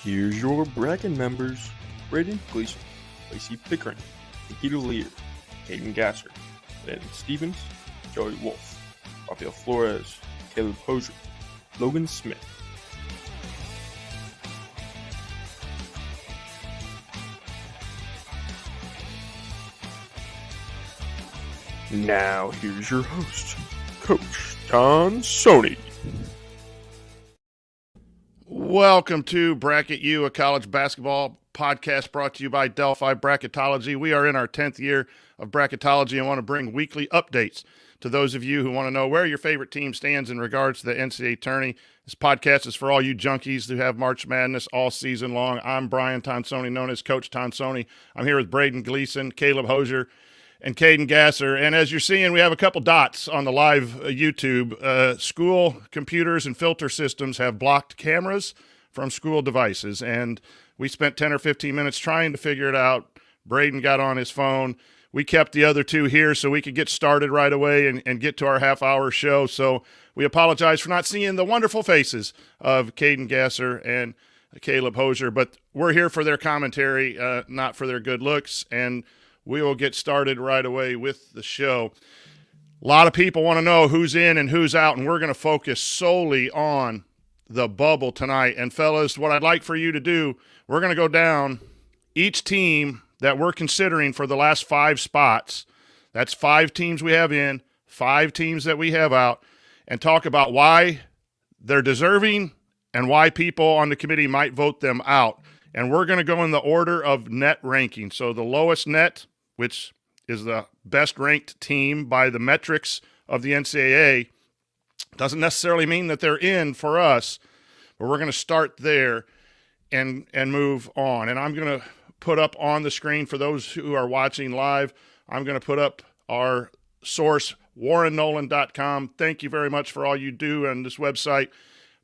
Here's your bracket members: Braden Gleason, Lacey Pickering, Nikita Lear, Hayden Gasser, Landon Stevens, Joey Wolf, Rafael Flores, Caleb Hosier, Logan Smith. Now here's your host, Coach Tonsoni. Welcome to Bracket U, a college basketball podcast brought to you by Delphi Bracketology. We are in our 10th year of bracketology and want to bring weekly updates to those of you who want to know where your favorite team stands in regards to the NCAA tourney. This podcast is for all you junkies who have March Madness all season long. I'm Brian Tonsoni, known as Coach Tonsoni. I'm here with Braden Gleason, Caleb Hosier, and Caden Gasser. And as you're seeing, we have a couple dots on the live YouTube. School computers and filter systems have blocked cameras from school devices. And we spent 10 or 15 minutes trying to figure it out. Braden got on his phone. We kept the other two here so we could get started right away and get to our half-hour show. So we apologize for not seeing the wonderful faces of Caden Gasser and Caleb Hosier. But we're here for their commentary, not for their good looks. And we will get started right away with the show. A lot of people want to know who's in and who's out, and we're going to focus solely on the bubble tonight. And, fellas, what I'd like for you to do, we're going to go down each team that we're considering for the last 5 spots. That's 5 teams we have in, 5 teams that we have out, and talk about why they're deserving and why people on the committee might vote them out. And we're going to go in the order of net ranking. So the lowest net, which is the best-ranked team by the metrics of the NCAA, doesn't necessarily mean that they're in for us, but we're going to start there and move on. And I'm going to put up on the screen, for those who are watching live, I'm going to put up our source, warrennolan.com. Thank you very much for all you do on this website.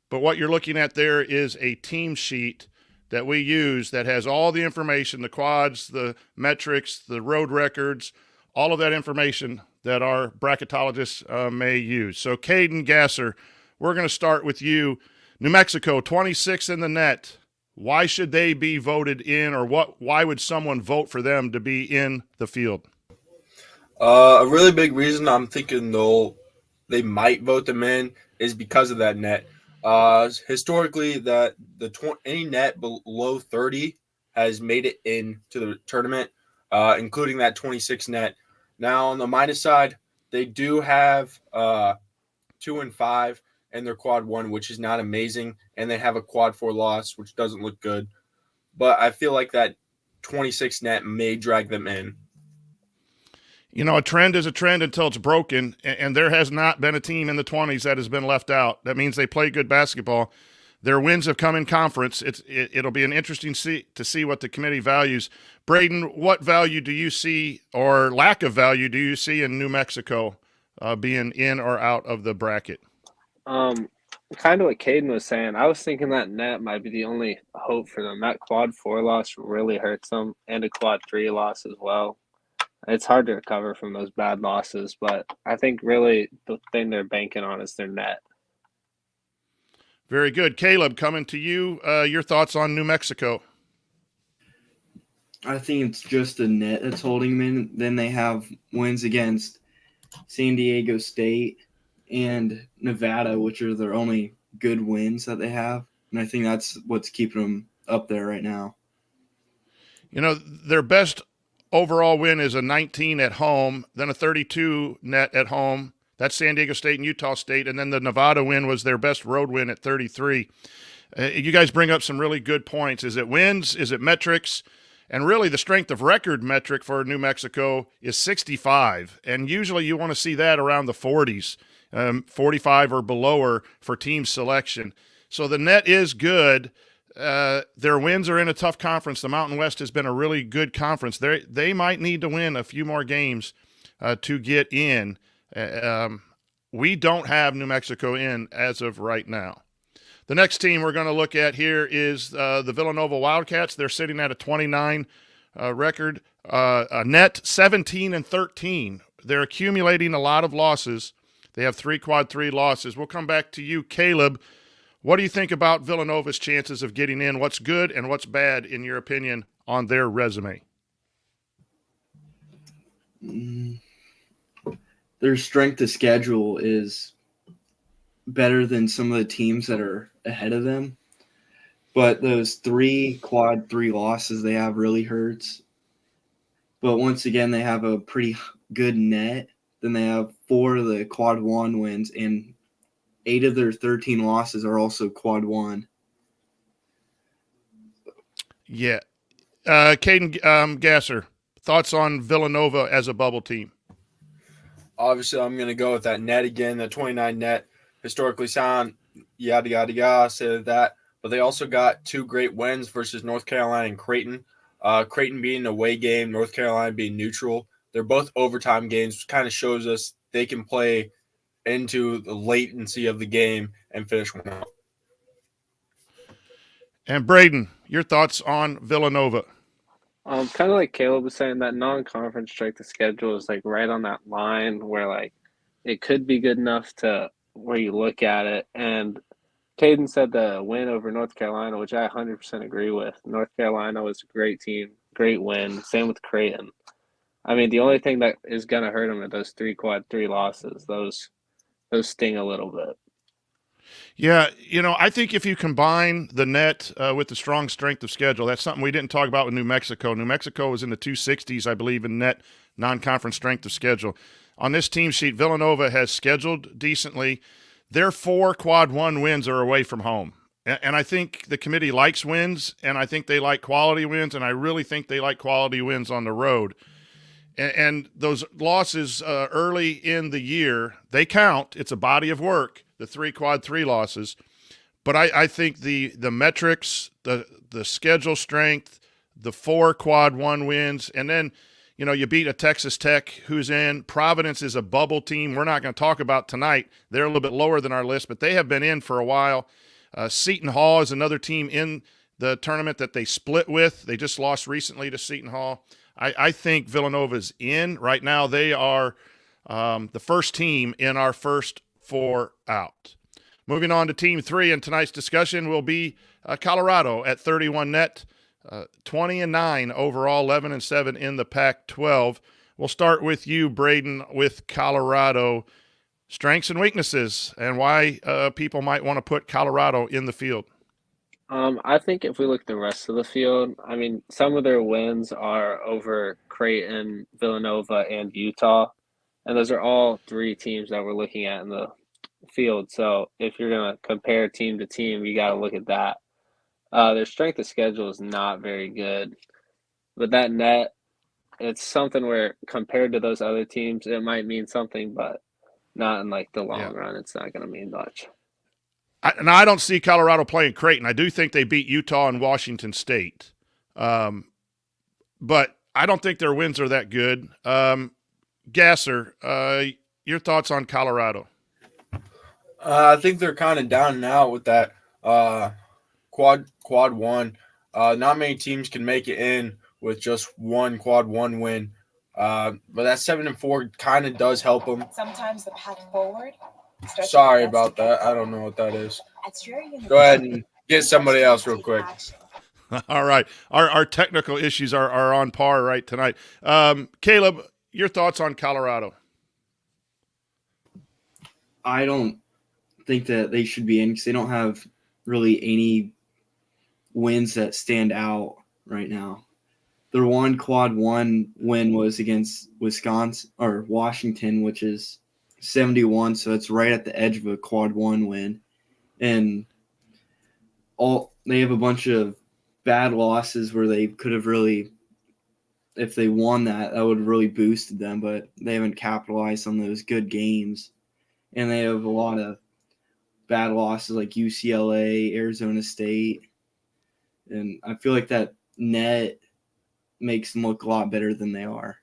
But what you're looking at there is a team sheet that we use that has all the information, the quads, the metrics, the road records, all of that information that our bracketologists may use. So, Caden Gasser, we're going to start with you. New Mexico, 26 in the net. Why should they be voted in, or why would someone vote for them to be in the field? A really big reason I'm thinking they might vote them in is because of that net. Historically, any net below 30 has made it into the tournament, including that 26 net. Now, on the minus side, they do have 2 and 5 in their quad 1, which is not amazing, and they have a quad 4 loss, which doesn't look good. But I feel like that 26 net may drag them in. You know, a trend is a trend until it's broken, and there has not been a team in the 20s that has been left out. That means they play good basketball. Their wins have come in conference. It'll be an interesting to see what the committee values. Braden, what value do you see, or lack of value do you see in New Mexico being in or out of the bracket? Kind of what Caden was saying. I was thinking that net might be the only hope for them. That quad 4 loss really hurts them, and a quad 3 loss as well. It's hard to recover from those bad losses, but I think really the thing they're banking on is their net. Very good. Caleb, coming to you, your thoughts on New Mexico? I think it's just the net that's holding them in. Then they have wins against San Diego State and Nevada, which are their only good wins that they have. And I think that's what's keeping them up there right now. You know, their best overall win is a 19 at home, then a 32 net at home. That's San Diego State and Utah State. And then the Nevada win was their best road win at 33. You guys bring up some really good points. Is it wins? Is it metrics? And really the strength of record metric for New Mexico is 65. And usually you want to see that around the 40s, 45 or below for team selection. So the net is good. Their wins are in a tough conference. The Mountain West has been a really good conference. They might need to win a few more games to get in. We don't have New Mexico in as of right now. The next team we're going to look at here is the Villanova Wildcats. They're sitting at a 29 record, a net 17 and 13. They're accumulating a lot of losses. They have 3 quad 3 losses. We'll come back to you, Caleb. What do you think about Villanova's chances of getting in? What's good and what's bad, in your opinion, on their resume? Their strength of schedule is better than some of the teams that are ahead of them. But those quad three losses they have really hurts. But once again, they have a pretty good net. Then they have 4 of the quad one wins, and 8 of their 13 losses are also quad one. Yeah. Caden Gasser, thoughts on Villanova as a bubble team? Obviously, I'm going to go with that net again, the 29 net, historically sound, yada, yada, yada, said that. But they also got 2 great wins versus North Carolina and Creighton. Creighton being an away game, North Carolina being neutral. They're both overtime games, which kind of shows us they can play into the latency of the game and finish one out. And Braden, your thoughts on Villanova? Kind of like Caleb was saying, that non-conference strength of schedule is like right on that line where like it could be good enough to where you look at it. And Caden said the win over North Carolina, which I 100% agree with. North Carolina was a great team, great win. Same with Creighton. I mean, the only thing that is going to hurt them are those 3 quad 3 losses. Those sting a little bit. Yeah, I think if you combine the net with the strong strength of schedule, that's something we didn't talk about with New Mexico. New Mexico was in the 260s, I believe, in net non-conference strength of schedule. On this team sheet, Villanova has scheduled decently. Their 4 quad 1 wins are away from home. And I think the committee likes wins, and I think they like quality wins, and I really think they like quality wins on the road. And those losses early in the year, they count. It's a body of work, the 3 quad 3 losses. But I think the metrics, the schedule strength, the 4 quad 1 wins, and then you beat a Texas Tech who's in. Providence is a bubble team we're not going to talk about tonight. They're a little bit lower than our list, but they have been in for a while. Seton Hall is another team in the tournament that they split with. They just lost recently to Seton Hall. I think Villanova's in. Right now they are the first team in our first 4 out. Moving on to Team 3, and tonight's discussion will be Colorado at 31 net, 20-9 overall, 11-7 in the Pac-12. We'll start with you, Braden, with Colorado. Strengths and weaknesses, and why people might want to put Colorado in the field. I think if we look at the rest of the field, I mean, some of their wins are over Creighton, Villanova, and Utah. And those are all 3 teams that we're looking at in the field. So if you're going to compare team to team, you got to look at that. Their strength of schedule is not very good. But that net, it's something where compared to those other teams, it might mean something, but not in like the long run. It's not going to mean much. I don't see Colorado playing Creighton. I do think they beat Utah and Washington State. But I don't think their wins are that good. Gasser, your thoughts on Colorado? I think they're kind of down and out with that quad 1. Not many teams can make it in with just 1 quad 1 win. But that 7-4 kind of does help them. Sometimes the path forward. Sorry about that. I don't know what that is. Go ahead and get somebody else real quick. All right. Our technical issues are on par right tonight. Caleb, your thoughts on Colorado? I don't think that they should be in because they don't have really any wins that stand out right now. Their 1 quad 1 win was against Wisconsin or Washington, which is 71, so it's right at the edge of a quad 1 win. And they have a bunch of bad losses where they could have really, if they won that would have really boosted them, but they haven't capitalized on those good games. And they have a lot of bad losses like UCLA, Arizona State. And I feel like that net makes them look a lot better than they are.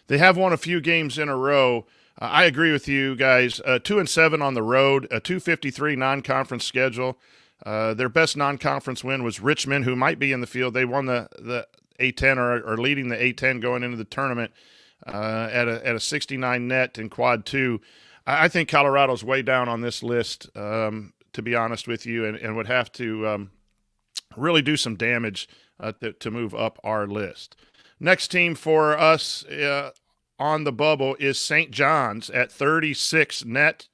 They have won a few games in a row. I agree with you guys. 2-7 on the road, a 253 non-conference schedule. Their best non-conference win was Richmond, who might be in the field. They won the A10 or leading the A10 going into the tournament at a 69 net in quad 2. I think Colorado's way down on this list. to be honest with you, and would have to really do some damage to move up our list. Next team for us on the bubble is St. John's at 36 net.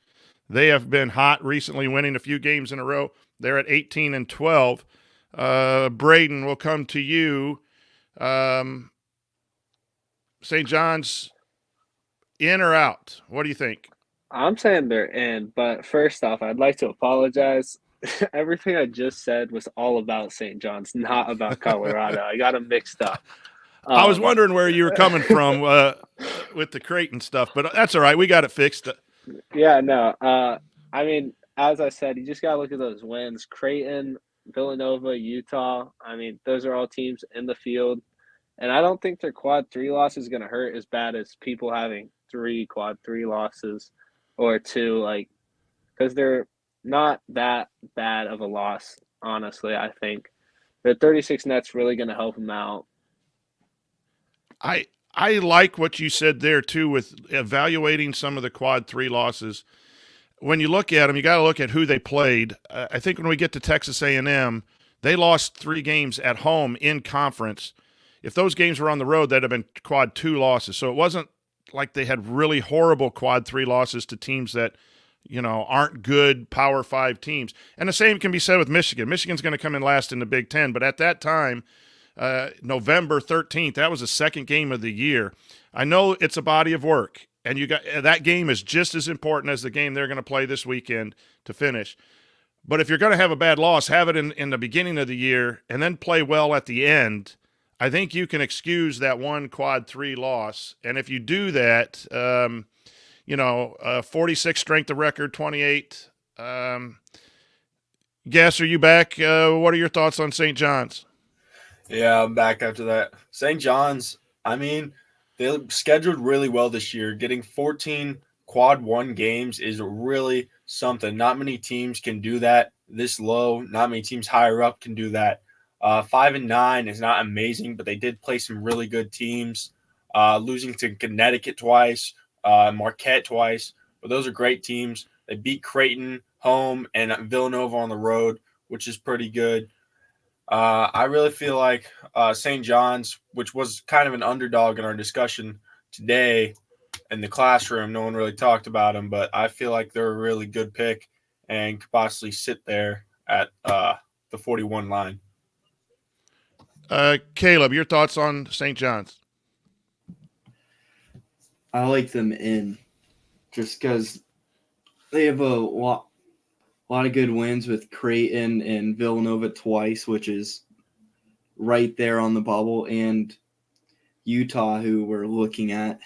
They have been hot recently, winning a few games in a row. They're at 18-12. Braden, will come to you. St. John's, in or out? What do you think? I'm saying they're in, but first off, I'd like to apologize. Everything I just said was all about St. John's, not about Colorado. I got them mixed up. I was wondering where you were coming from with the Creighton stuff, but that's all right. We got it fixed. Yeah, no. I mean, as I said, you just got to look at those wins. Creighton, Villanova, Utah. I mean, those are all teams in the field. And I don't think their quad 3 loss is going to hurt as bad as people having 3 quad 3 losses or 2, like, because they're not that bad of a loss, honestly, I think. The 36 net's really going to help them out. I like what you said there, too, with evaluating some of the quad 3 losses. When you look at them, you got to look at who they played. I think when we get to Texas A&M, they lost 3 games at home in conference. If those games were on the road, that'd have been quad 2 losses. So it wasn't like they had really horrible quad 3 losses to teams that, aren't good Power 5 teams. And the same can be said with Michigan. Michigan's going to come in last in the Big Ten, but at that time, November 13th, that was the second game of the year. I know it's a body of work, and that game is just as important as the game they're going to play this weekend to finish. But if you're going to have a bad loss, have it in the beginning of the year and then play well at the end. I think you can excuse that one quad 3 loss. And if you do that, 46 strength of record, 28. Guess, are you back? What are your thoughts on St. John's? Yeah, I'm back after that. St. John's, I mean, they scheduled really well this year. Getting 14 quad 1 games is really something. Not many teams can do that this low. Not many teams higher up can do that. 5-9 is not amazing, but they did play some really good teams, losing to Connecticut twice, Marquette twice. But those are great teams. They beat Creighton home and Villanova on the road, which is pretty good. I really feel like St. John's, which was kind of an underdog in our discussion today in the classroom, no one really talked about them, but I feel like they're a really good pick and could possibly sit there at the 41 line. Caleb, your thoughts on St. John's? I like them in just because they have a lot of good wins with Creighton and Villanova twice, which is right there on the bubble, and Utah, who we're looking at.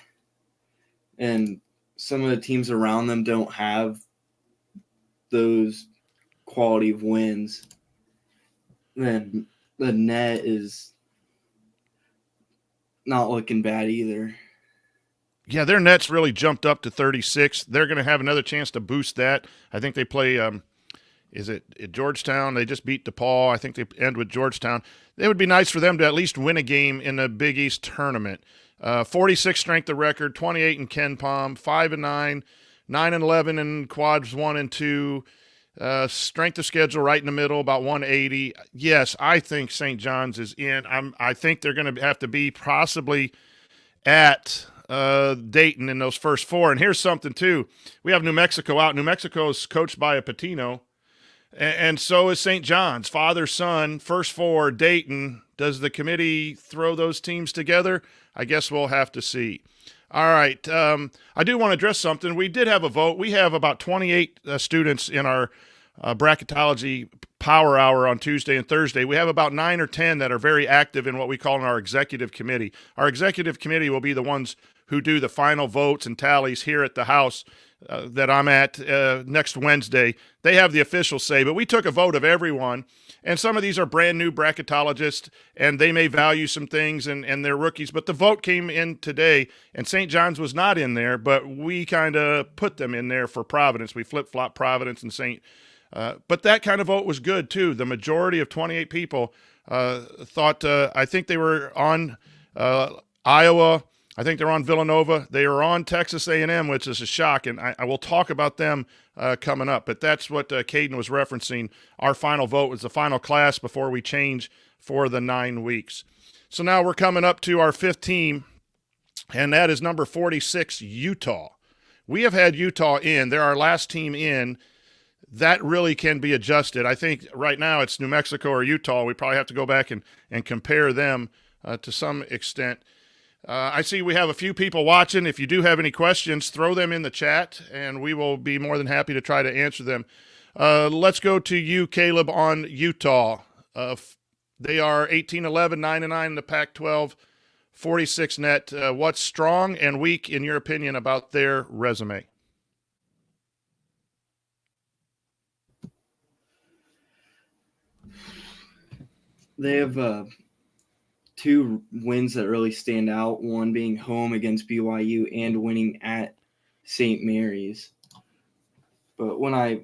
And some of the teams around them don't have those quality of wins. Then the net is not looking bad either. Yeah, their net's really jumped up to 36. They're going to have another chance to boost that. I think they play, is it at Georgetown? They just beat DePaul. I think they end with Georgetown. It would be nice for them to at least win a game in the Big East tournament. 46 strength of record, 28 in Ken Palm, 5-9, 9-11 in quads 1 and 2. Strength of schedule right in the middle, about 180. Yes, I think St. John's is in. I think they're going to have to be possibly at Dayton in those first 4. And here's something, too. We have New Mexico out. New Mexico is coached by a Patino, and so is St. John's. Father, son, first 4, Dayton. Does the committee throw those teams together? I guess we'll have to see. All right. I do want to address something. We did have a vote. We have about 28 students in our bracketology power hour on Tuesday and Thursday. We have about 9 or 10 that are very active in what we call our executive committee. Our executive committee will be the ones who do the final votes and tallies here at the house that I'm at next Wednesday. They have the official say, but we took a vote of everyone. And some of these are brand new bracketologists, and they may value some things, and they're rookies. But the vote came in today, and St. John's was not in there, but we kind of put them in there for Providence. We flip-flop Providence and St. But that kind of vote was good, too. The majority of 28 people thought, I think they were on Iowa, I think they're on Villanova. They are on Texas A&M, which is a shock, and I will talk about them coming up. But that's what Caden was referencing. Our final vote was the final class before we change for the 9 weeks. So now we're coming up to our 5th team, and that is number 46, Utah. We have had Utah in. They're our last team in. That really can be adjusted. I think right now it's New Mexico or Utah. We probably have to go back and compare them to some extent. I see we have a few people watching. If you do have any questions, throw them in the chat, and we will be more than happy to try to answer them. Let's go to you, Caleb, on Utah. They are 18-11, 9-9 in the Pac-12, 46 net. What's strong and weak, in your opinion, about their resume? They have 2 wins that really stand out, one being home against BYU and winning at St. Mary's. But when I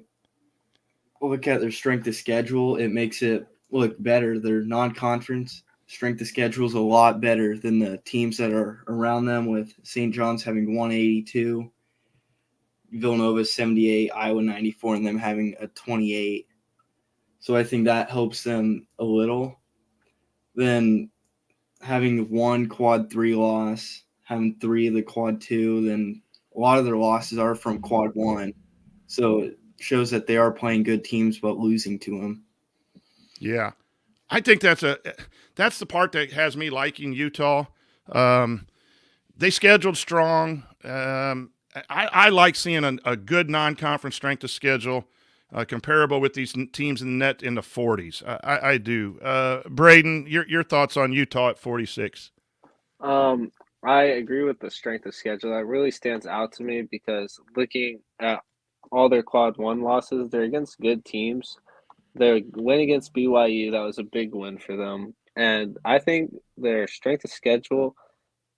look at their strength of schedule, it makes it look better. Their non-conference strength of schedule is a lot better than the teams that are around them, with St. John's having 182, Villanova 78, Iowa 94, and them having a 28. So I think that helps them a little. Then having 1 quad 3 loss, having 3 of the quad 2, then a lot of their losses are from quad 1. So it shows that they are playing good teams but losing to them. Yeah. I think that's the part that has me liking Utah. They scheduled strong. I like seeing a good non-conference strength of schedule, comparable with these teams in the net in the 40s. I do. Braden, your thoughts on Utah at 46? I agree with the strength of schedule. That really stands out to me because looking at all their quad 1 losses, they're against good teams. Their win against BYU, that was a big win for them. And I think their strength of schedule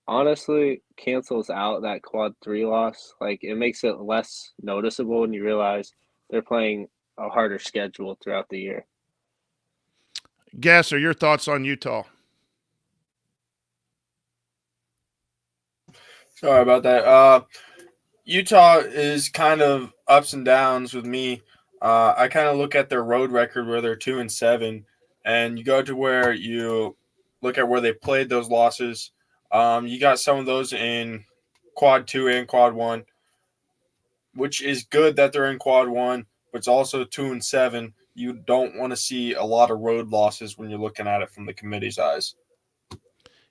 honestly cancels out that quad 3 loss. Like, it makes it less noticeable when you realize they're playing a harder schedule throughout the year. Gasser, your thoughts on Utah? Sorry about that. Utah is kind of ups and downs with me. I kind of look at their road record where they're 2-7, and you go to where you look at where they played those losses. You got some of those in quad 2 and quad 1, which is good that they're in quad 1, but it's also 2-7. You don't want to see a lot of road losses when you're looking at it from the committee's eyes.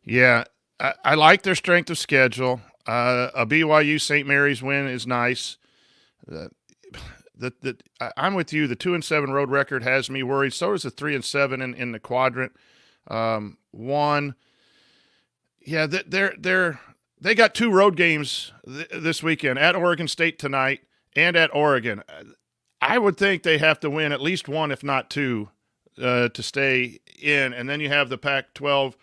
Yeah, I like their strength of schedule. A BYU St. Mary's win is nice. I'm with you. The 2-7 road record has me worried. So does the 3-7 in the quadrant. One, yeah, they got 2 road games this weekend, at Oregon State tonight and at Oregon. I would think they have to win at least 1, if not 2, to stay in. And then you have the Pac-12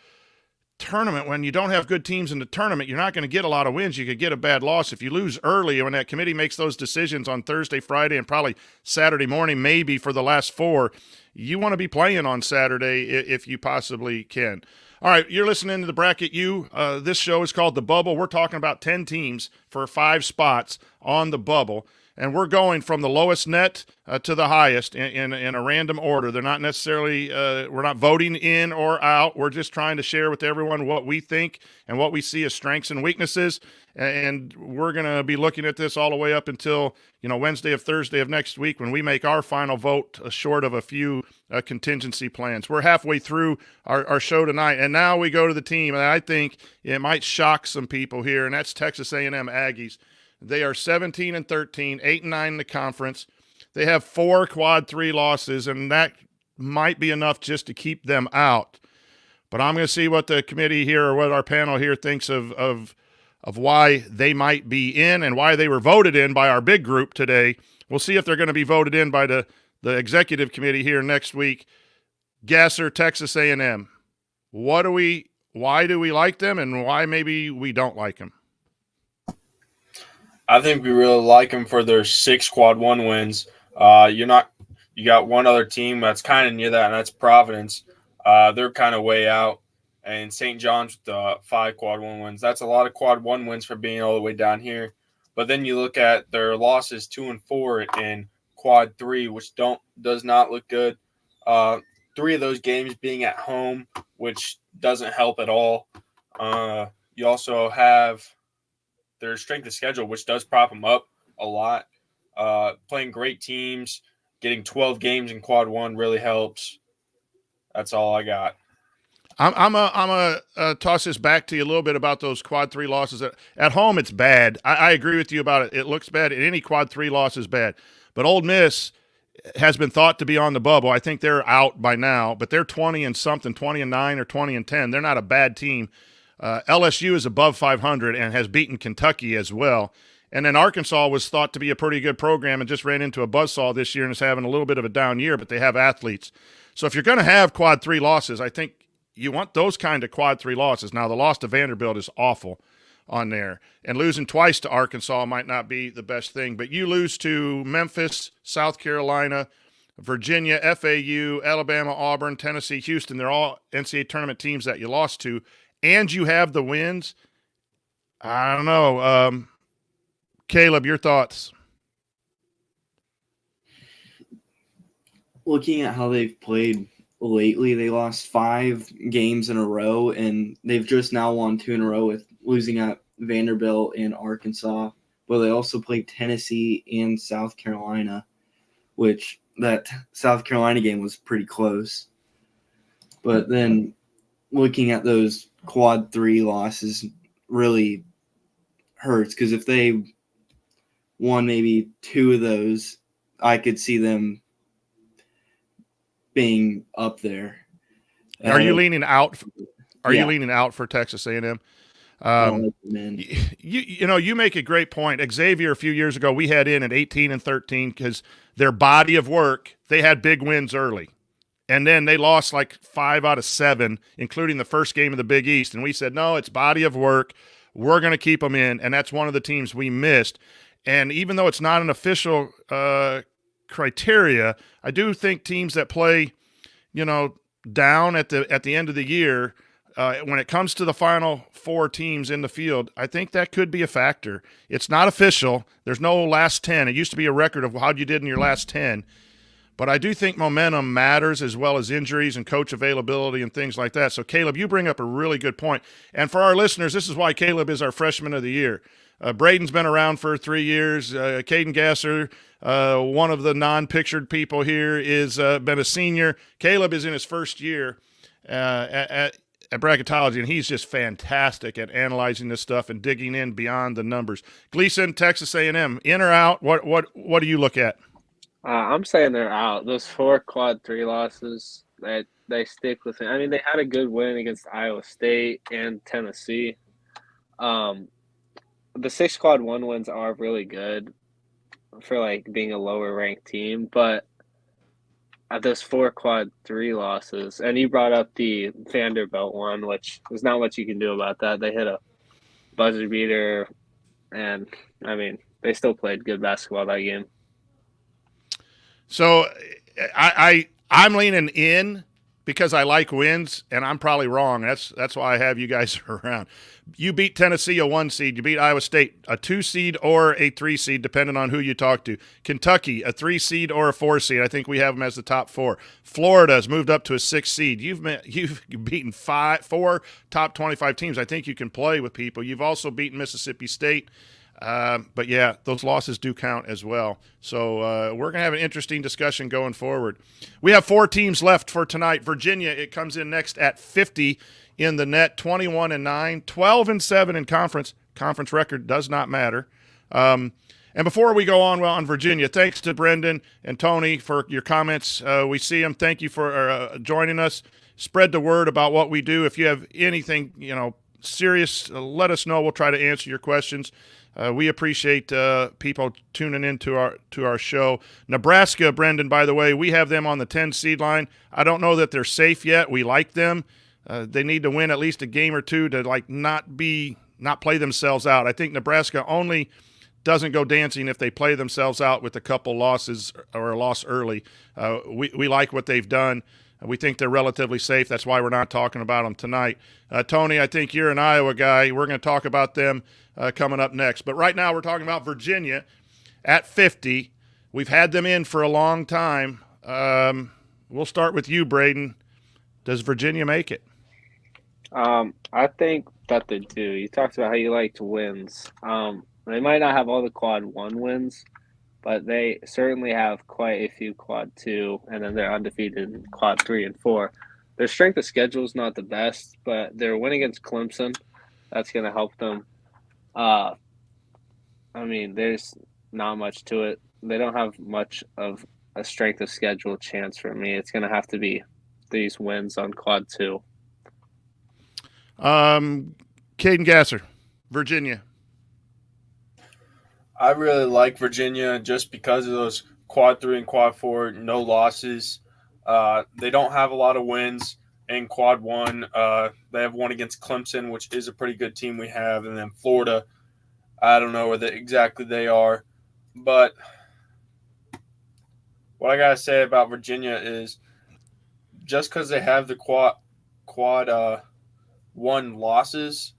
tournament. When you don't have good teams in the tournament, you're not going to get a lot of wins. You could get a bad loss. If you lose early, when that committee makes those decisions on Thursday, Friday, and probably Saturday morning, maybe for the last 4, you want to be playing on Saturday if you possibly can. All right, you're listening to the Bracket U. This show is called The Bubble. We're talking about 10 teams for 5 spots on the bubble. And we're going from the lowest net to the highest in a random order. They're not necessarily we're not voting in or out. We're just trying to share with everyone what we think and what we see as strengths and weaknesses. And we're going to be looking at this all the way up until, Wednesday of Thursday of next week when we make our final vote, short of a few contingency plans. We're halfway through our show tonight, and now we go to the team. And I think it might shock some people here, and that's Texas A&M Aggies. They are 17-13, 8-9 in the conference. They have 4 quad 3 losses, and that might be enough just to keep them out. But I'm going to see what the committee here or what our panel here thinks of why they might be in and why they were voted in by our big group today. We'll see if they're going to be voted in by the executive committee here next week. Gasser, Texas A&M. Why do we like them, and why maybe we don't like them? I think we really like them for their 6 quad 1 wins. You got one other team that's kind of near that, and that's Providence. They're kind of way out. and St. John's with 5 quad 1 wins. That's a lot of quad 1 wins for being all the way down here. But then you look at their losses 2 and 4 in quad 3, which does not look good. 3 of those games being at home, which doesn't help at all. You also have their strength of schedule, which does prop them up a lot. Playing great teams, getting 12 games in quad 1 really helps. That's all I got. I'm a toss this back to you a little bit about those quad 3 losses. At home, it's bad. I agree with you about it. It looks bad. Any quad 3 loss is bad. But Ole Miss has been thought to be on the bubble. I think they're out by now, but they're 20 and something, 20-9 or 20-10. They're not a bad team. LSU is above 500 and has beaten Kentucky as well. And then Arkansas was thought to be a pretty good program and just ran into a buzzsaw this year and is having a little bit of a down year, but they have athletes. So if you're going to have quad 3 losses, I think you want those kind of quad 3 losses. Now, the loss to Vanderbilt is awful on there. And losing twice to Arkansas might not be the best thing. But you lose to Memphis, South Carolina, Virginia, FAU, Alabama, Auburn, Tennessee, Houston. They're all NCAA tournament teams that you lost to. And you have the wins. I don't know. Caleb, your thoughts? Looking at how they've played lately, they lost 5 games in a row, and they've just now won 2 in a row with losing at Vanderbilt and Arkansas. But they also played Tennessee and South Carolina, which that South Carolina game was pretty close. But then looking at those quad 3 losses really hurts, because if they won maybe 2 of those, I could see them being up there. Are you leaning out? You leaning out for Texas A&M? You make a great point. Xavier, a few years ago, we had in at 18 and 13 because their body of work, they had big wins early. And then they lost like 5 out of 7, including the first game of the Big East. And we said, no, it's body of work. We're going to keep them in. And that's one of the teams we missed. And even though it's not an official criteria, I do think teams that play, down at the end of the year, when it comes to the final 4 teams in the field, I think that could be a factor. It's not official. There's no last 10. It used to be a record of how you did in your last 10. But I do think momentum matters, as well as injuries and coach availability and things like that. So, Caleb, you bring up a really good point. And for our listeners, this is why Caleb is our freshman of the year. Braden's been around for 3 years. Caden Gasser, one of the non-pictured people here, is been a senior. Caleb is in his first year at bracketology, and he's just fantastic at analyzing this stuff and digging in beyond the numbers. Gleason, Texas A&M, in or out? What do you look at? I'm saying they're out. Those 4 quad 3 losses, that they stick with it. I mean, they had a good win against Iowa State and Tennessee. The 6 quad 1 wins are really good for like being a lower ranked team, but those 4 quad 3 losses, and you brought up the Vanderbilt one, which there's not much you can do about that. They hit a buzzer beater, and I mean, they still played good basketball that game. So I'm leaning in because I like wins, and I'm probably wrong. That's why I have you guys around. You beat Tennessee, a 1 seed. You beat Iowa State, a 2 seed or a 3 seed, depending on who you talk to. Kentucky, a 3 seed or a 4 seed. I think we have them as the top 4. Florida has moved up to a 6 seed. You've beaten 4 top 25 teams. I think you can play with people. You've also beaten Mississippi State. But yeah, those losses do count as well. So we're going to have an interesting discussion going forward. We have 4 teams left for tonight. Virginia, it comes in next at 50 in the net, 21-9, 12-7 in conference. Conference record does not matter. And before we go on Virginia, thanks to Brendan and Tony for your comments. We see them. Thank you for joining us. Spread the word about what we do. If you have anything, serious, let us know. We'll try to answer your questions. We appreciate people tuning in to our show. Nebraska, Brendan, by the way, we have them on the 10 seed line. I don't know that they're safe yet. We like them. They need to win at least a game or 2 to not play themselves out. I think Nebraska only doesn't go dancing if they play themselves out with a couple losses or a loss early. We like what they've done. We think they're relatively safe. That's why we're not talking about them tonight. Tony, I think you're an Iowa guy. We're going to talk about them coming up next. But right now we're talking about Virginia at 50. We've had them in for a long time. We'll start with you, Braden. Does Virginia make it? I think that they do. You talked about how you liked wins. They might not have all the quad 1 wins, but they certainly have quite a few quad 2, and then they're undefeated in quad 3 and 4. Their strength of schedule is not the best, but their win against Clemson, that's going to help them. There's not much to it. They don't have much of a strength of schedule chance for me. It's going to have to be these wins on quad 2. Caden Gasser, Virginia. I really like Virginia just because of those quad 3 and quad 4, no losses. They don't have a lot of wins in quad 1. They have one against Clemson, which is a pretty good team we have. And then Florida, I don't know where exactly they are. But what I got to say about Virginia is just because they have the quad 1 losses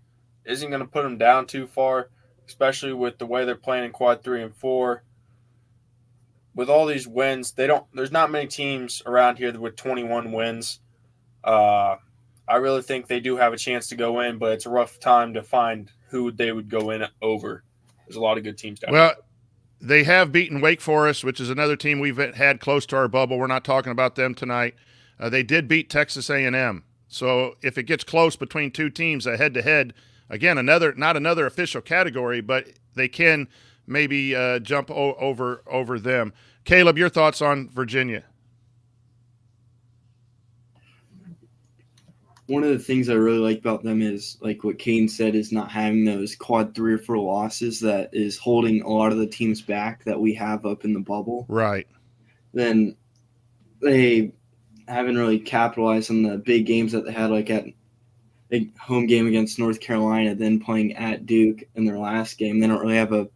isn't going to put them down too far, especially with the way they're playing in quad 3 and 4. With all these wins, there's not many teams around here with 21 wins. I really think they do have a chance to go in, but it's a rough time to find who they would go in over. There's a lot of good teams down there. They have beaten Wake Forest, which is another team we've had close to our bubble. We're not talking about them tonight. They did beat Texas A&M. So if it gets close between two teams, a head-to-head, again, not another official category, but they can maybe jump over them. Caleb, your thoughts on Virginia? One of the things I really like about them is, like what Kane said, is not having those quad 3 or 4 losses that is holding a lot of the teams back that we have up in the bubble. Right. Then they haven't really capitalized on the big games that they had, like at a home game against North Carolina, then playing at Duke in their last game. They don't really have a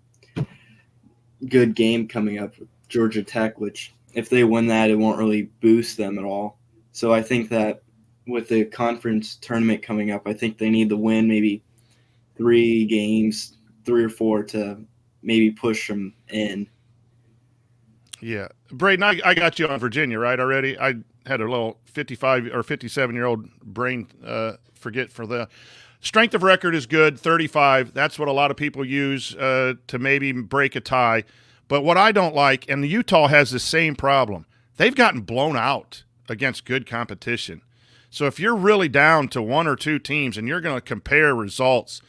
good game coming up with Georgia Tech, which if they win that, it won't really boost them at all. So I think that with the conference tournament coming up, I think they need to win maybe 3 games, 3 or 4 to maybe push them in. Yeah. Braden, I got you on Virginia, right, already? I had a little 55 or 57-year-old brain forget for the strength of record is good, 35. That's what a lot of people use to maybe break a tie. But what I don't like, and Utah has the same problem, they've gotten blown out against good competition. So if you're really down to 1 or 2 teams and you're going to compare results,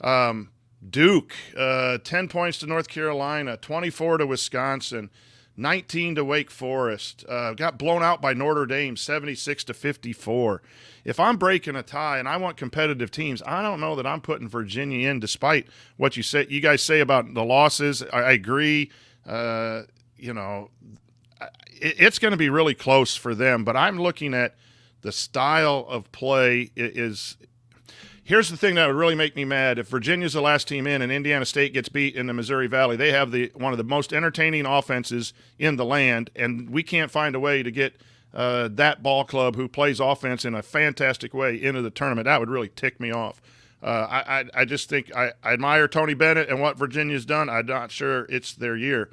Duke, 10 points to North Carolina, 24 to Wisconsin, 19 to Wake Forest, got blown out by Notre Dame, 76-54. If I'm breaking a tie and I want competitive teams, I don't know that I'm putting Virginia in, despite what you guys say about the losses. I agree. It's going to be really close for them, but I'm looking at the style of play is – here's the thing that would really make me mad. If Virginia's the last team in and Indiana State gets beat in the Missouri Valley, they have one of the most entertaining offenses in the land, and we can't find a way to get that ball club who plays offense in a fantastic way into the tournament. That would really tick me off. I just think I admire Tony Bennett and what Virginia's done. I'm not sure it's their year.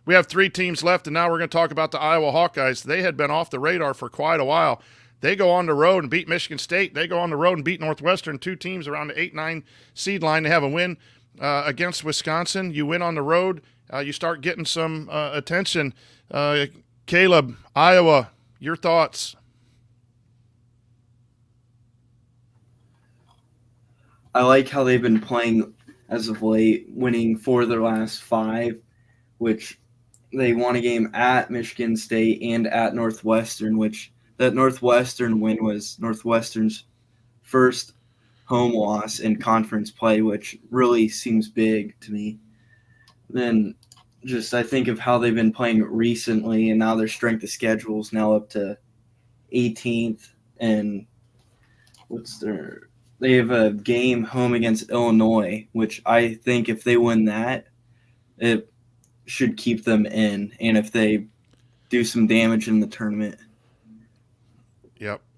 We have 3 teams left, and now we're going to talk about the Iowa Hawkeyes. They had been off the radar for quite a while. They go on the road and beat Michigan State. They go on the road and beat Northwestern, 2 teams around the 8-9 seed line. They have a win against Wisconsin. You win on the road, you start getting some attention. Caleb, Iowa, your thoughts? I like how they've been playing as of late, winning 4 of their last 5, which they won a game at Michigan State and at Northwestern, which that Northwestern win was Northwestern's first home loss in conference play, which really seems big to me. Then just I think of how they've been playing recently, and now their strength of schedule is now up to 18th, and they have a game home against Illinois, which I think if they win that, it should keep them in, and if they do some damage in the tournament.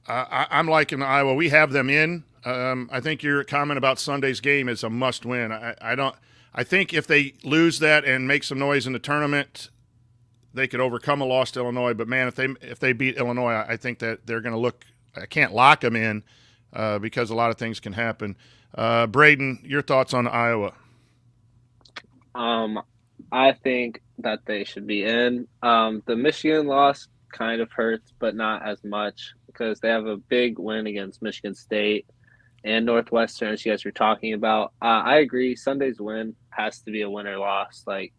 I'm liking Iowa. We have them in. I think your comment about Sunday's game is a must-win. I think if they lose that and make some noise in the tournament, they could overcome a loss to Illinois. But man, if they beat Illinois, I think that they're going to look. I can't lock them in because a lot of things can happen. Braden, your thoughts on Iowa? I think that they should be in. The Michigan loss kind of hurts, but not as much because they have a big win against Michigan State and Northwestern, as you guys were talking about. I agree. Sunday's win has to be a win or loss, like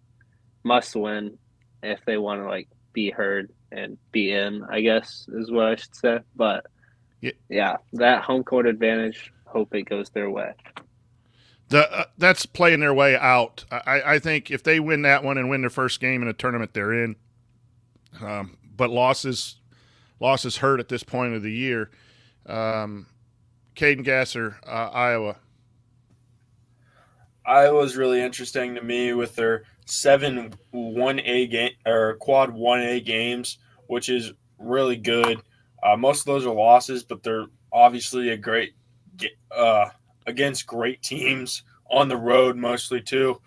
must win if they want to like be heard and be in, I guess is what I should say. But yeah, that home court advantage, hope it goes their way. That's playing their way out. I think if they win that one and win their first game in a tournament, they're in. But losses hurt at this point of the year. Caden Gasser, Iowa. Iowa's really interesting to me with their 7 1A game or quad 1A games, which is really good. Most of those are losses, but they're obviously a great against great teams on the road mostly too.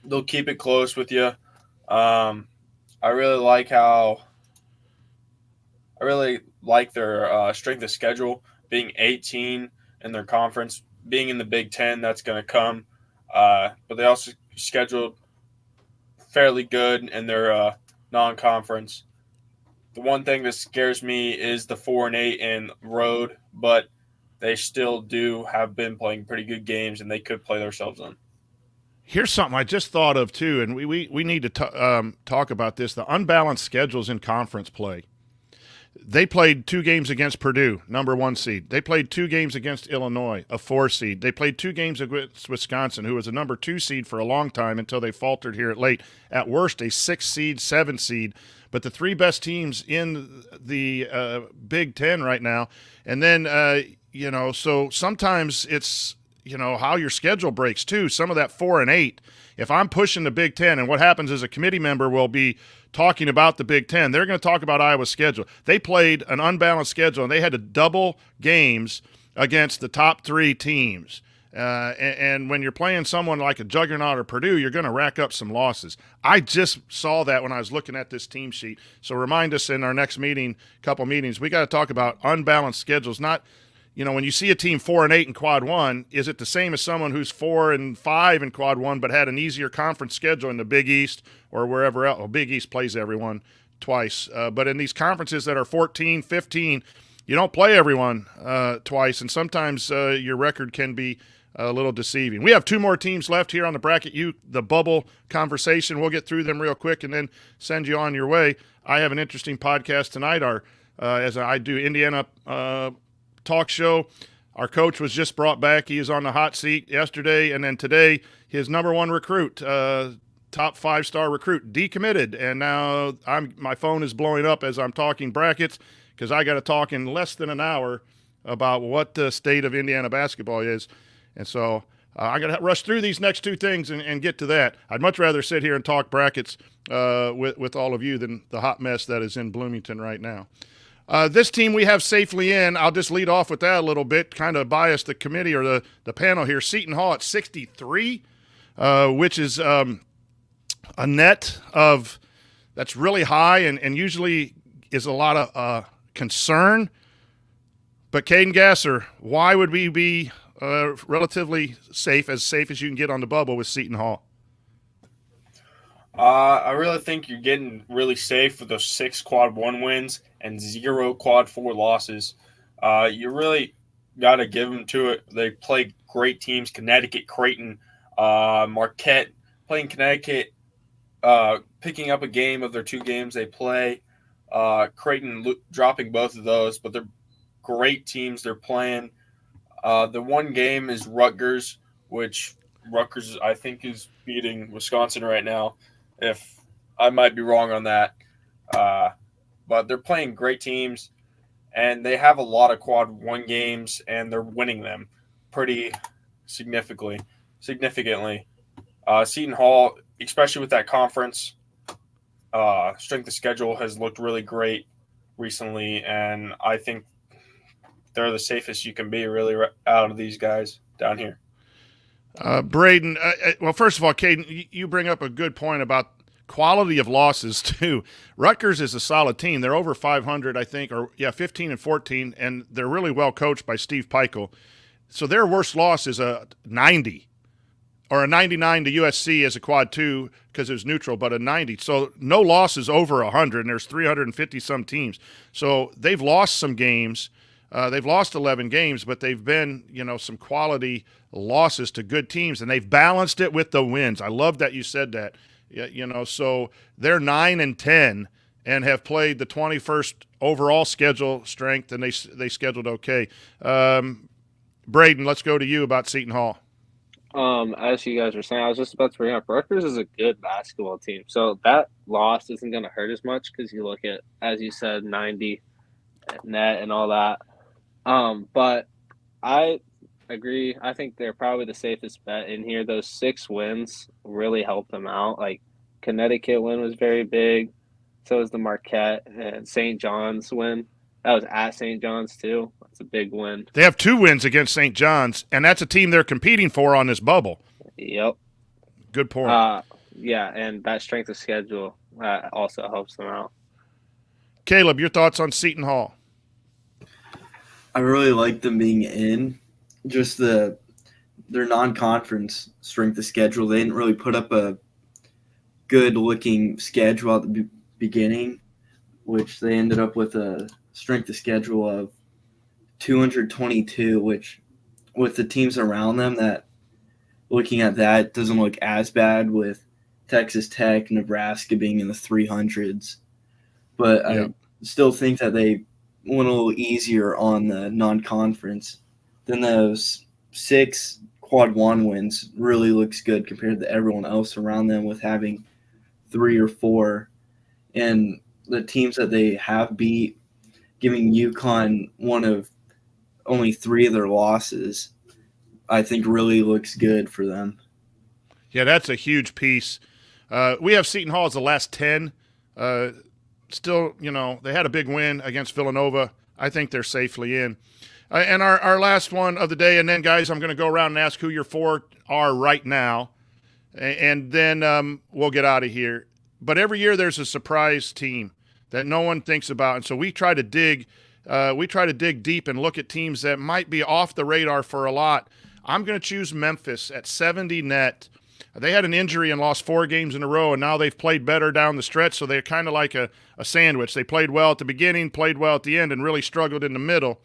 They'll keep it close with you. I really like their strength of schedule being 18 in their conference, being in the Big Ten. That's going to come, but they also scheduled fairly good in their non-conference. The one thing that scares me is the 4-8 in road, but they still have been playing pretty good games, and they could play themselves in. Here's something I just thought of, too, and we need to talk about this. The unbalanced schedules in conference play. They played 2 games against Purdue, number 1 seed. They played 2 games against Illinois, a 4 seed. They played 2 games against Wisconsin, who was a number 2 seed for a long time until they faltered here at late. At worst, a 6 seed, 7 seed. But the 3 best teams in the Big Ten right now. And then, so sometimes it's, how your schedule breaks too. Some of that 4 and 8. If I'm pushing the Big Ten, and what happens is a committee member will be talking about the Big Ten, they're going to talk about Iowa's schedule. They played an unbalanced schedule, and they had to double games against the top 3 teams. And when you're playing someone like a juggernaut or Purdue, you're going to rack up some losses. I just saw that when I was looking at this team sheet. So remind us in our next couple meetings, we got to talk about unbalanced schedules. Not, when you see a team 4 and 8 in quad 1, is it the same as someone who's 4 and 5 in quad 1 but had an easier conference schedule in the Big East or wherever else? Well, Big East plays everyone twice. But in these conferences that are 14, 15, you don't play everyone twice, and sometimes your record can be a little deceiving. We have 2 more teams left here on the Bracket U, the bubble conversation. We'll get through them real quick and then send you on your way. I have an interesting podcast tonight. As I do Indiana talk show, our coach was just brought back. He is on the hot seat yesterday, and then today his number 1 recruit, top 5-star recruit, decommitted, and now my phone is blowing up as I'm talking brackets because I got to talk in less than an hour about what the state of Indiana basketball is. And so I got to rush through these next 2 things and get to that. I'd much rather sit here and talk brackets with all of you than the hot mess that is in Bloomington right now. This team we have safely in, I'll just lead off with that a little bit, kind of bias the committee or the panel here. Seton Hall at 63, which is a net of that's really high and usually is a lot of concern. But Caden Gasser, why would we be relatively safe as you can get on the bubble with Seton Hall? I really think you're getting really safe with those 6 quad 1 wins and 0 quad 4 losses. You really got to give them to it. They play great teams: Connecticut, Creighton, Marquette. Playing Connecticut, picking up a game of their 2 games they play. Creighton dropping both of those, but they're great teams they're playing. The one game is Rutgers, which Rutgers I think is beating Wisconsin right now. If I might be wrong on that, but they're playing great teams, and they have a lot of quad 1 games, and they're winning them pretty significantly. Seton Hall, especially with that conference strength of schedule, has looked really great. recently, and I think they're the safest you can be really out of these guys down here. Braden, well, first of all, Caden, you bring up a good point about quality of losses too. Rutgers is a solid team. They're over 500, I think, or 15-14, and they're really well coached by Steve Peichel. So their worst loss is a 90 or a 99 to USC as a quad 2 because it was neutral, but a 90. So no losses over 100, and there's 350 some teams. So they've lost some games. They've lost 11 games, but they've been, some quality losses to good teams, and they've balanced it with the wins. I love that you said that. So they're 9-10 and have played the 21st overall schedule strength, and they scheduled okay. Braden, let's go to you about Seton Hall. As you guys were saying, I was just about to bring up Rutgers is a good basketball team, so that loss isn't going to hurt as much because you look at, as you said, 90 net and all that. But I agree. I think they're probably the safest bet in here. Those 6 wins really helped them out. Like Connecticut win was very big. So was the Marquette and St. John's win. That was at St. John's too. That's a big win. They have 2 wins against St. John's, and that's a team they're competing for on this bubble. Yep. Good point. Yeah, and that strength of schedule also helps them out. Caleb, your thoughts on Seton Hall? I really like them being in. Just their non-conference strength of schedule. They didn't really put up a good-looking schedule at the beginning, which they ended up with a strength of schedule of 222, which with the teams around them, that looking at that doesn't look as bad, with Texas Tech, Nebraska being in the 300s. But I still think that they went a little easier on the non-conference. Then those 6 quad 1 wins really looks good compared to everyone else around them with having 3 or 4. And the teams that they have beat, giving UConn one of only 3 of their losses, I think really looks good for them. Yeah, that's a huge piece. We have Seton Hall as the last 10. Still, they had a big win against Villanova. I think they're safely in. And our last one of the day, and then, guys, I'm going to go around and ask who your 4 are right now, and then we'll get out of here. But every year there's a surprise team that no one thinks about, and so we try to dig deep and look at teams that might be off the radar for a lot. I'm going to choose Memphis at 70 net. They had an injury and lost 4 games in a row, and now they've played better down the stretch, so they're kind of like a sandwich. They played well at the beginning, played well at the end, and really struggled in the middle.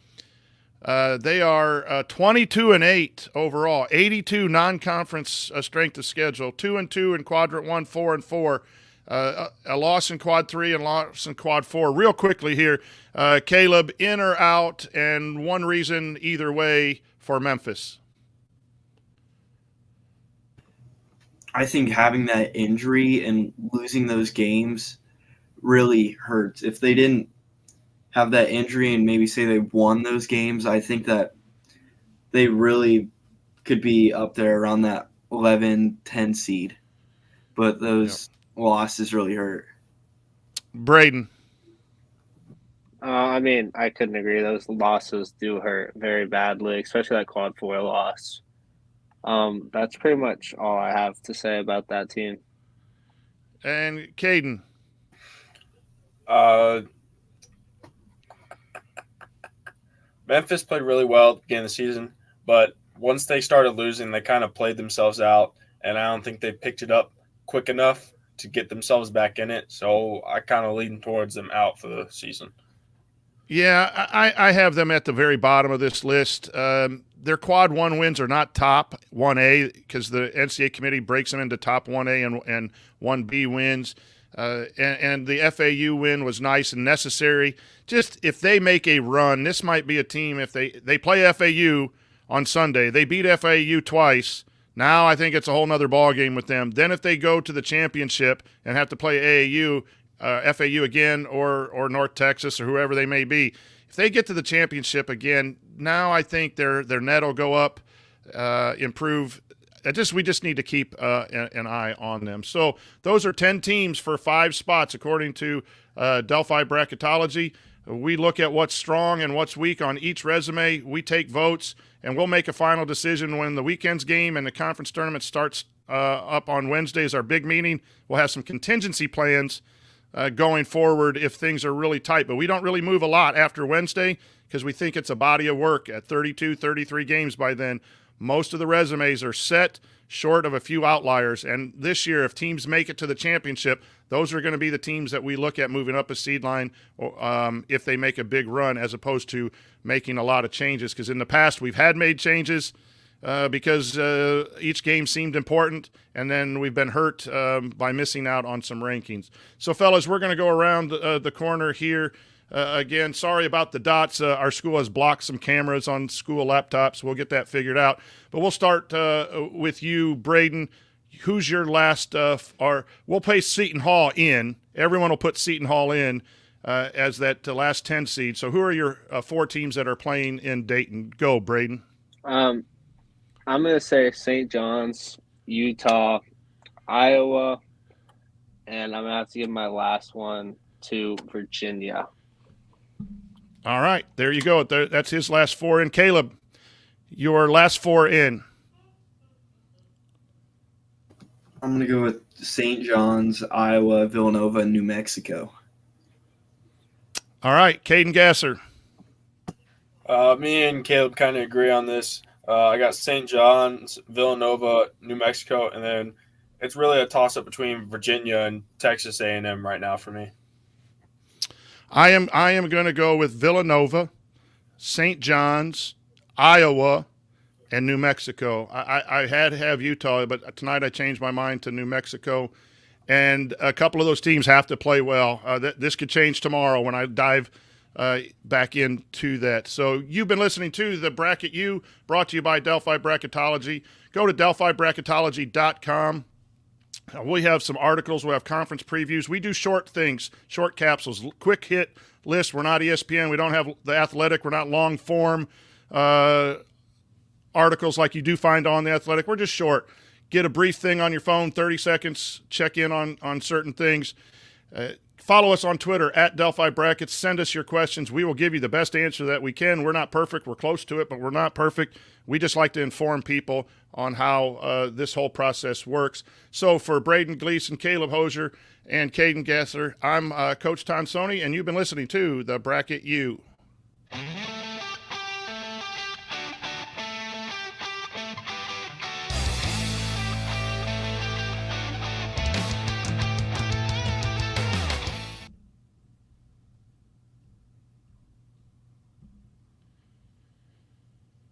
They are 22-8 overall, 82 non-conference strength of schedule, 2-2 in quadrant 1, 4-4, a loss in quad 3 and loss in quad 4. Real quickly here, Caleb, in or out, and one reason either way for Memphis. I think having that injury and losing those games really hurts. If they didn't have that injury and maybe say they won those games, I think that they really could be up there around that 11-10 seed. But those losses really hurt. Braden. I couldn't agree. Those losses do hurt very badly, especially that quad 4 loss. That's pretty much all I have to say about that team. And Caden. Memphis played really well at the beginning of the season, but once they started losing, they kind of played themselves out, and I don't think they picked it up quick enough to get themselves back in it. So I kind of lean towards them out for the season. Yeah, I have them at the very bottom of this list. Their quad 1 wins are not top 1A because the NCAA committee breaks them into top 1A and 1B wins. And the FAU win was nice and necessary. Just if they make a run, this might be a team. If they play FAU on Sunday, they beat FAU twice. Now I think it's a whole nother ballgame with them. Then if they go to the championship and have to play AAU, FAU again, or North Texas or whoever they may be, if they get to the championship again, now I think their net will go up, improve. We just need to keep an eye on them. So those are 10 teams for 5 spots according to Delphi Bracketology. We look at what's strong and what's weak on each resume. We take votes, and we'll make a final decision when the weekend's game and the conference tournament starts up on Wednesday is our big meeting. We'll have some contingency plans going forward if things are really tight. But we don't really move a lot after Wednesday because we think it's a body of work at 32, 33 games by then. Most of the resumes are set, short of a few outliers. And this year, if teams make it to the championship, those are going to be the teams that we look at moving up a seed line if they make a big run, as opposed to making a lot of changes. Because in the past, we've had made changes because each game seemed important, and then we've been hurt by missing out on some rankings. So, fellas, we're going to go around the corner here. Again, sorry about the dots. Our school has blocked some cameras on school laptops. We'll get that figured out. But we'll start with you, Braden. Who's your last we'll play Seton Hall in. Everyone will put Seton Hall in as that last 10 seed. So who are your 4 teams that are playing in Dayton? Go, Braden. I'm going to say St. John's, Utah, Iowa, and I'm going to have to give my last one to Virginia. All right, there you go. That's his last 4 in. Caleb, your last 4 in. I'm going to go with St. John's, Iowa, Villanova, and New Mexico. All right, Caden Gasser. Me and Caleb kind of agree on this. I got St. John's, Villanova, New Mexico, and then it's really a toss-up between Virginia and Texas A&M right now for me. I am going to go with Villanova, St. John's, Iowa, and New Mexico. I had to have Utah, but tonight I changed my mind to New Mexico. And a couple of those teams have to play well. This could change tomorrow when I dive back into that. So you've been listening to the Bracket U, brought to you by Delphi Bracketology. Go to delphibracketology.com. We have some articles. We have conference previews. We do short things, short capsules, quick hit lists. We're not ESPN. We don't have The Athletic. We're not long form articles like you do find on The Athletic. We're just short. Get a brief thing on your phone, 30 seconds, check in on certain things. Follow us on Twitter at Delphi Brackets. Send us your questions. We will give you the best answer that we can. We're not perfect. We're close to it, but we're not perfect. We just like to inform people on how this whole process works. So for Braden Gleason, Caleb Hosier, and Caden Gasser, I'm Coach Tonsoni, and you've been listening to the Bracket U.